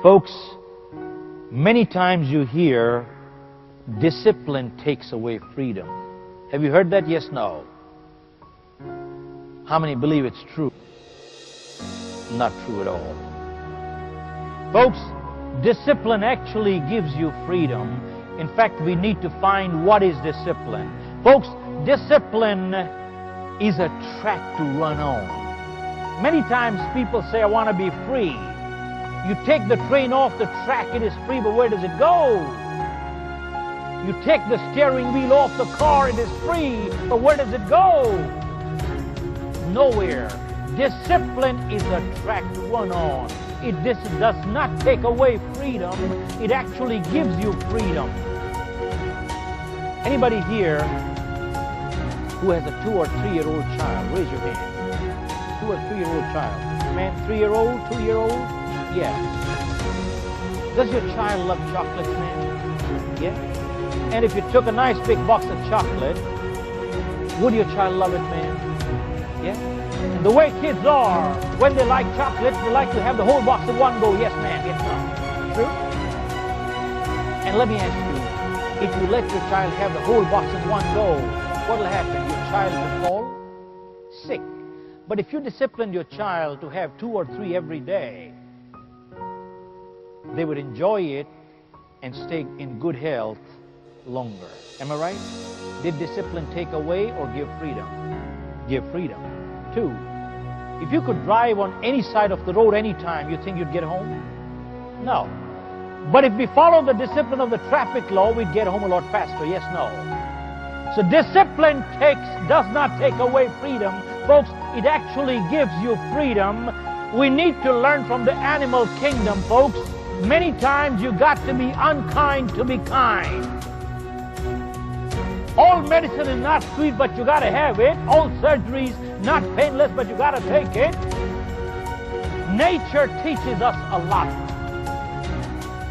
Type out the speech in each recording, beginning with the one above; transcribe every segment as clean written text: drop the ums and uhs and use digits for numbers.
Folks, many times you hear discipline takes away freedom. Have you heard that? Yes, no. How many believe it's true? Not true at all. Folks, discipline actually gives you freedom. In fact, we need to find what is discipline. Folks, discipline is a track to run on. Many times people say, I want to be free. You take the train off the track, it is free, but where does it go? You take the steering wheel off the car, it is free, but where does it go? Nowhere. Discipline is a track to run on. This does not take away freedom. It actually gives you freedom. Anybody here who has a 2 or 3-year-old child? Raise your hand. 2 or 3-year-old child. Man, 3-year-old, 2-year-old? Yeah. Does your child love chocolates, man? Yeah. And if you took a nice big box of chocolate, would your child love it, man? Yeah. And the way kids are, when they like chocolates, they like to have the whole box in one go. Yes, ma'am. Yes, ma'am. True? And let me ask you, if you let your child have the whole box in one go, what will happen? Your child will fall sick. But if you discipline your child to have 2 or 3 every day, they would enjoy it and stay in good health longer. Am I right? Did discipline take away or give freedom? Give freedom. 2, if you could drive on any side of the road anytime, you think you'd get home? No. But if we follow the discipline of the traffic law, we'd get home a lot faster. Yes, no. So discipline does not take away freedom. Folks, it actually gives you freedom. We need to learn from the animal kingdom, folks. Many times you got to be unkind to be kind. All medicine is not sweet, but you got to have it. All surgery is not painless, but you got to take it. Nature teaches us a lot.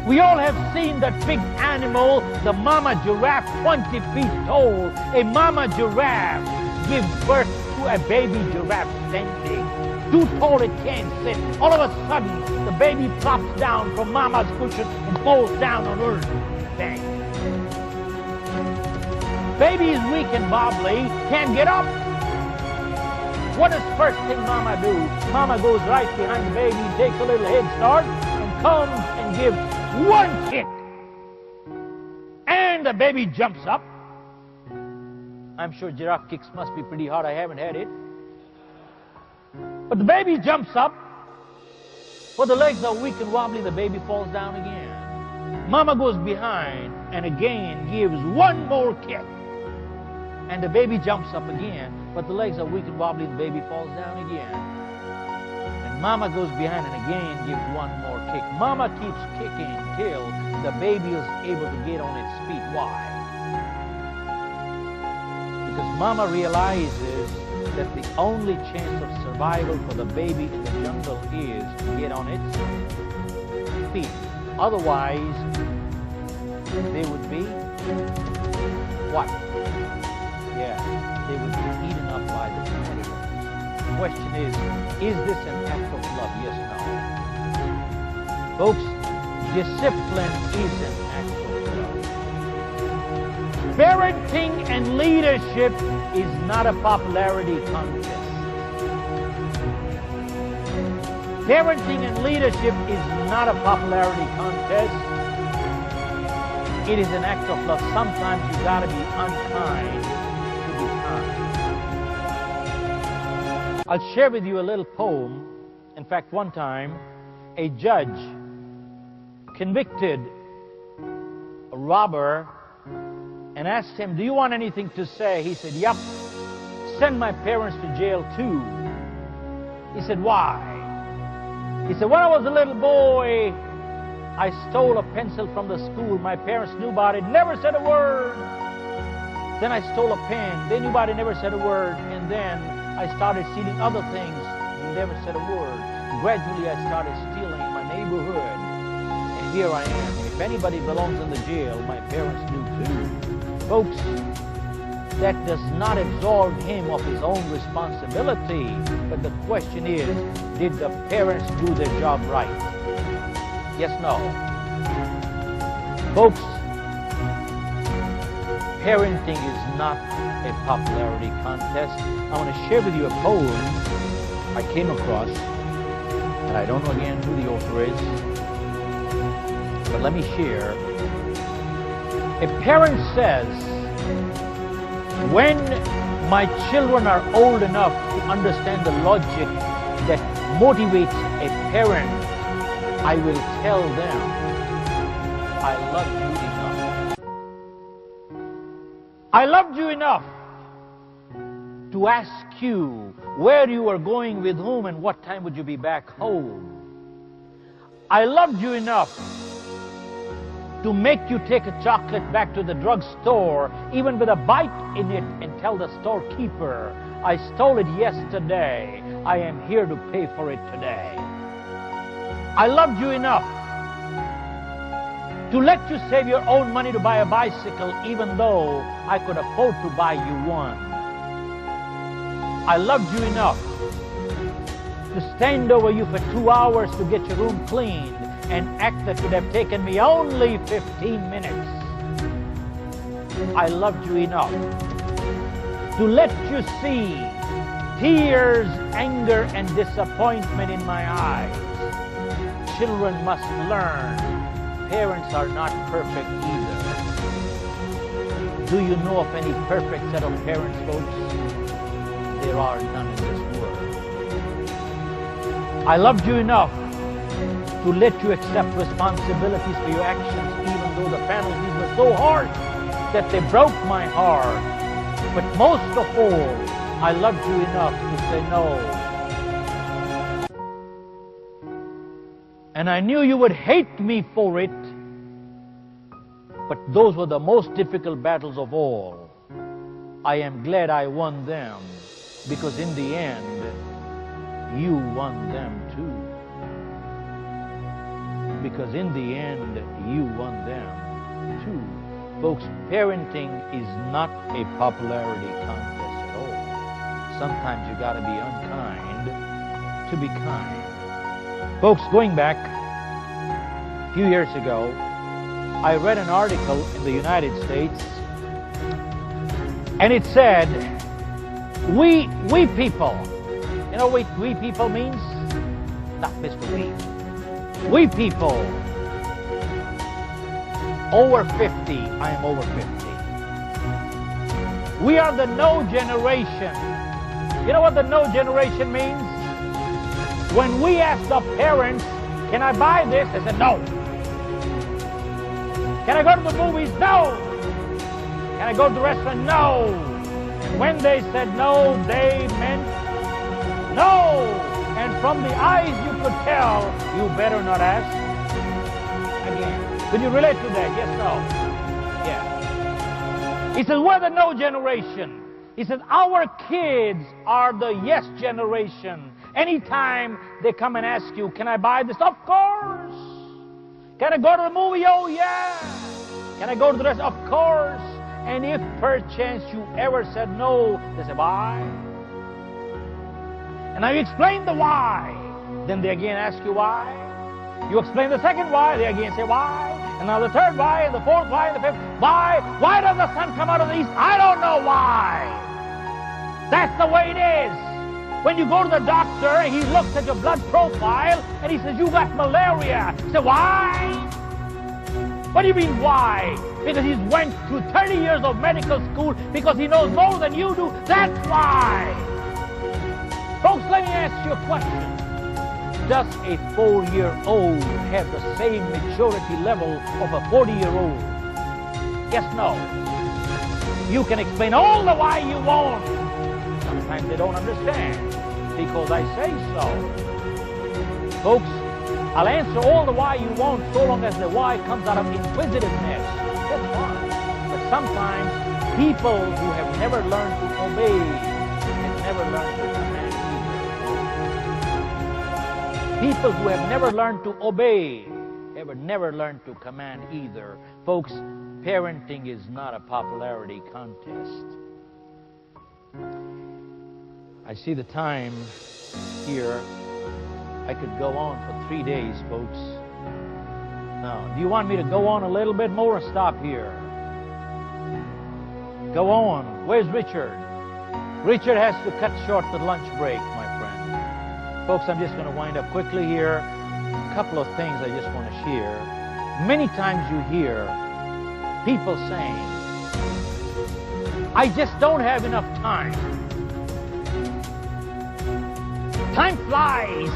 We all have seen that big animal, the mama giraffe, 20 feet tall. A mama giraffe gives birth to a baby giraffe standing. Too tall it can't sit. All of a sudden, the baby plops down from mama's cushion and falls down on earth. Bang. Baby is weak and wobbly, can't get up. What does first thing mama do? Mama goes right behind the baby, takes a little head start, and comes and gives one kick. And the baby jumps up. I'm sure giraffe kicks must be pretty hard. I haven't had it. But the baby jumps up. But the legs are weak and wobbly, the baby falls down again. Mama goes behind and again gives one more kick. And the baby jumps up again, but the legs are weak and wobbly, the baby falls down again. And mama goes behind and again gives one more kick. Mama keeps kicking till the baby is able to get on its feet. Why? Because mama realizes that the only chance of survival for the baby in the jungle is to get on its feet. Otherwise, they would be what? Yeah, they would be eaten up by the predators. The question is this an act of love? Yes, no. Folks, discipline is an act of love. Parenting and leadership is not a popularity contest. Parenting and leadership is not a popularity contest. It is an act of love. Sometimes you got to be unkind to be kind. I'll share with you a little poem. In fact, one time, a judge convicted a robber and asked him, do you want anything to say? He said, yep. Send my parents to jail too. He said, why? He said, when I was a little boy, I stole a pencil from the school. My parents knew about it, never said a word. Then I stole a pen. They knew about it, never said a word. And then I started stealing other things, never said a word. Gradually, I started stealing in my neighborhood. And here I am. If anybody belongs in the jail, my parents knew too. Folks, that does not absolve him of his own responsibility. But the question is, did the parents do their job right? Yes, no. Folks, parenting is not a popularity contest. I want to share with you a poem I came across, and I don't know again who the author is, but let me share. A parent says, when my children are old enough to understand the logic that motivates a parent, I will tell them, I love you enough. I loved you enough to ask you where you are going, with whom, and what time would you be back home. I loved you enough to make you take a chocolate back to the drugstore, even with a bite in it, and tell the storekeeper, I stole it yesterday. I am here to pay for it today. I loved you enough to let you save your own money to buy a bicycle, even though I could afford to buy you one. I loved you enough to stand over you for 2 hours to get your room cleaned, and act that would have taken me only 15 minutes. I loved you enough to let you see tears, anger, and disappointment in my eyes. Children must learn parents are not perfect either. Do you know of any perfect set of parents, folks? There are none in this world. I loved you enough to let you accept responsibilities for your actions, even though the penalties were so harsh that they broke my heart. But most of all, I loved you enough to say no. And I knew you would hate me for it, but those were the most difficult battles of all. I am glad I won them, because in the end, you won them too. Because in the end, you won them too. Folks, parenting is not a popularity contest at all. Sometimes you got to be unkind to be kind. Folks, going back a few years ago, I read an article in the United States, and it said, we people. You know what we people means? Not Mr. We. We people over 50, I am over 50. We are the no generation. You know what the no generation means? When we ask the parents, can I buy this? They said no. Can I go to the movies? No. Can I go to the restaurant? No. And when they said no, they meant no. And from the eyes you could tell, you better not ask again. Could you relate to that? Yes, no? Yeah. He says, we're the no generation. He says, our kids are the yes generation. Anytime they come and ask you, can I buy this? Of course. Can I go to the movie? Oh, yeah. Can I go to the restaurant? Of course. And if perchance you ever said no, they say, why? And now you explain the why. Then they again ask you why. You explain the second why, they again say why. And now the third why, and the fourth why, and the fifth why. Why does the sun come out of the east? I don't know why. That's the way it is. When you go to the doctor, he looks at your blood profile, and he says, you got malaria. You say, why? What do you mean, why? Because he's went through 30 years of medical school, because he knows more than you do. That's why. Folks, let me ask you a question. Does a 4-year-old have the same maturity level of a 40-year-old? Yes, no. You can explain all the why you want. Sometimes they don't understand, because I say so. Folks, I'll answer all the why you want, so long as the why comes out of inquisitiveness. That's fine. But sometimes people who have never learned to obey and never learned to command. People who have never learned to obey have never learned to command either. Folks, parenting is not a popularity contest. I see the time here. I could go on for 3 days, folks. no. Do you want me to go on a little bit more or stop here? Go on. Where's Richard? Richard has to cut short the lunch break, my friend. Folks, I'm just going to wind up quickly here. A couple of things I just want to share. Many times you hear people saying, I just don't have enough time. Time flies.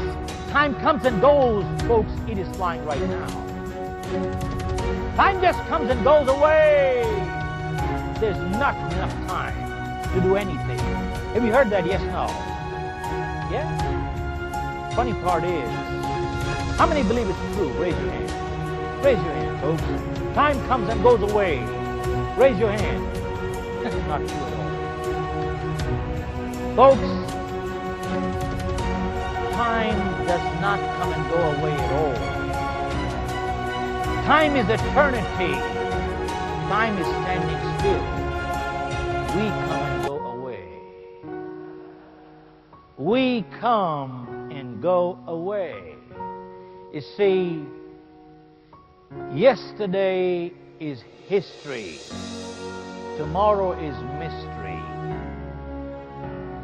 Time comes and goes. Folks, it is flying right now. Time just comes and goes away. There's not enough time to do anything. Have you heard that? Yes, no? Yeah? Funny part is, how many believe it's true? Raise your hand. Raise your hand, folks. Time comes and goes away. Raise your hand. That's not true at all. Folks, time does not come and go away at all. Time is eternity. Time is standing still. We come and go away. We come and go away. You see, yesterday is history. Tomorrow is mystery.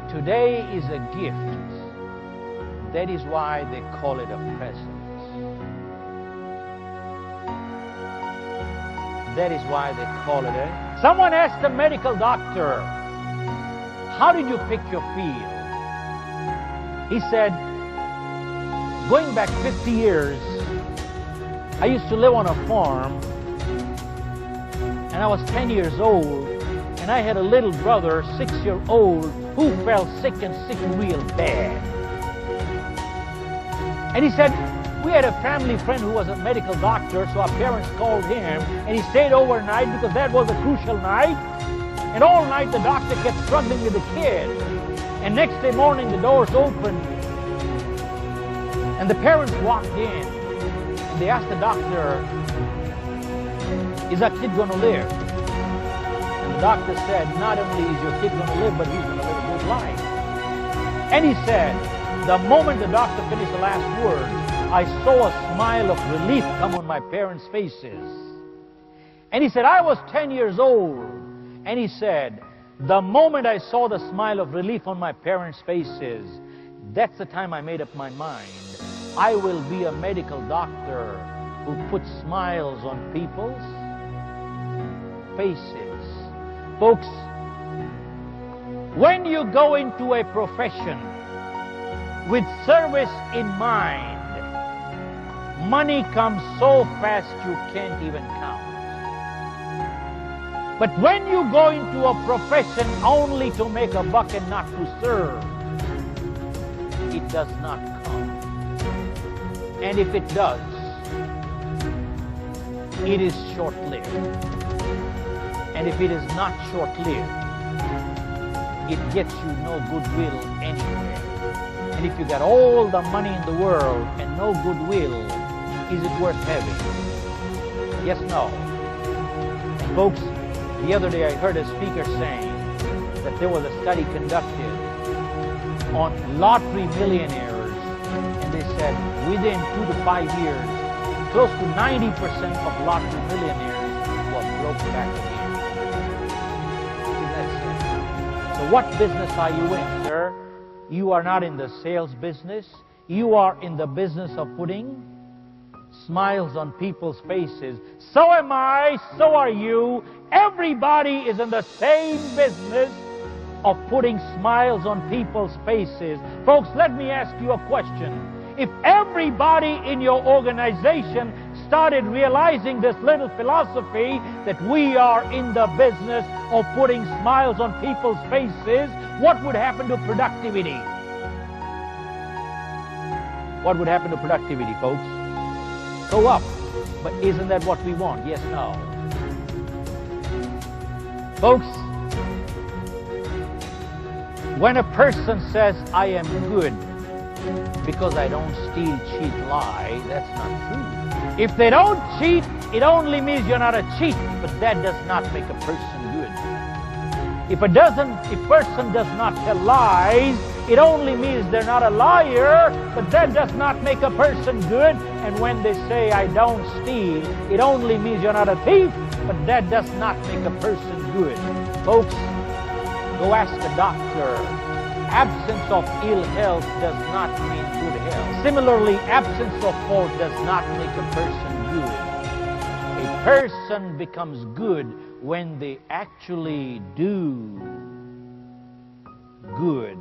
Today is a gift. That is why they call it a present. That is why they call it a... Someone asked a medical doctor, how did you pick your field? He said, going back 50 years, I used to live on a farm, and I was 10 years old, and I had a little brother, 6-year-old, who fell sick and sick real bad. And he said, we had a family friend who was a medical doctor, so our parents called him, and he stayed overnight because that was a crucial night. And all night the doctor kept struggling with the kid. And next day morning the doors opened, and the parents walked in, and they asked the doctor, is that kid going to live? And the doctor said, not only is your kid going to live, but he's going to live a good life. And he said, the moment the doctor finished the last word, I saw a smile of relief come on my parents' faces. And he said, I was 10 years old. And he said, the moment I saw the smile of relief on my parents' faces, that's the time I made up my mind. I will be a medical doctor who puts smiles on people's faces. Folks, when you go into a profession with service in mind, money comes so fast you can't even count. But when you go into a profession only to make a buck and not to serve, it does not come. And if it does, it is short-lived. And if it is not short-lived, it gets you no goodwill anywhere. And if you got all the money in the world and no goodwill, is it worth having? Yes, no. And folks, the other day I heard a speaker saying that there was a study conducted on lottery millionaires, and they said within 2 to 5 years, close to 90% of lottery millionaires were broke back again. Isn't that sad? So what business are you in, sir? You are not in the sales business. You are in the business of putting smiles on people's faces. So am I, so are you. Everybody is in the same business of putting smiles on people's faces. Folks, let me ask you a question. If everybody in your organization started realizing this little philosophy that we are in the business of putting smiles on people's faces, what would happen to productivity? What would happen to productivity, folks? Go up. But isn't that what we want? Yes, no. Folks, when a person says, I am good because I don't steal, cheat, lie, that's not true. If they don't cheat, it only means you're not a cheat, but that does not make a person good. If a person does not tell lies, It only means they're not a liar, but that does not make a person good. And when they say, I don't steal, it only means you're not a thief, but that does not make a person good. Folks, go ask a doctor. Absence of ill health does not mean good health. Similarly, absence of fault does not make a person good. A person becomes good when they actually do good.